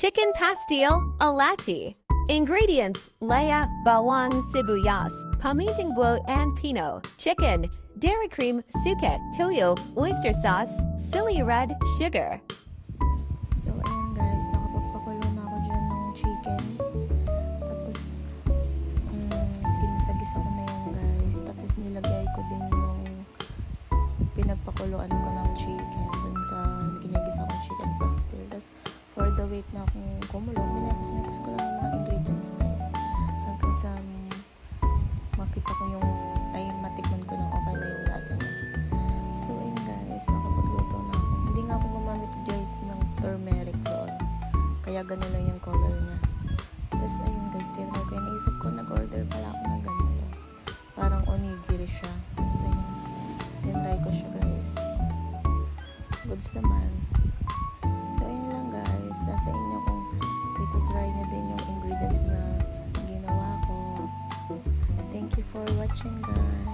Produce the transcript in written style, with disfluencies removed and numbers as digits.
Chicken pastil, alachi. Ingredients: leya, bawang, sibuyas, pamiting buo and pino, chicken, dairy cream, suket, toyo, oyster sauce, silly red, sugar. So, ayan guys, nakapagpakulo na ako dyan ng chicken. Tapos, ginisa-gisa ko na yan guys. Tapos, nilagay ko din yung pinagpakuluan ko ng chicken dun sa ginagisa kong chicken pastil. Tapos, for the wait na akong kumulo, minapos ko lang yung mga ingredients guys. Hanggang sa makita ko yung, matikman ko ng okay na yung lasa niya. So, ayun guys, nakapagluto na ako. Hindi nga ako gumamit guys ng turmeric doon. Kaya ganun lang yung color niya. Tapos, ayun guys, tinry ko. Naisip ko, nag-order pala ako ng ganito. Parang onigiri siya. Tapos, ayun, tinry ko siya guys. Goods naman. So, ayun lang guys. Nasa inyo kung ito-try nyo din yung ingredients na ginawa ko. Thank you for watching guys.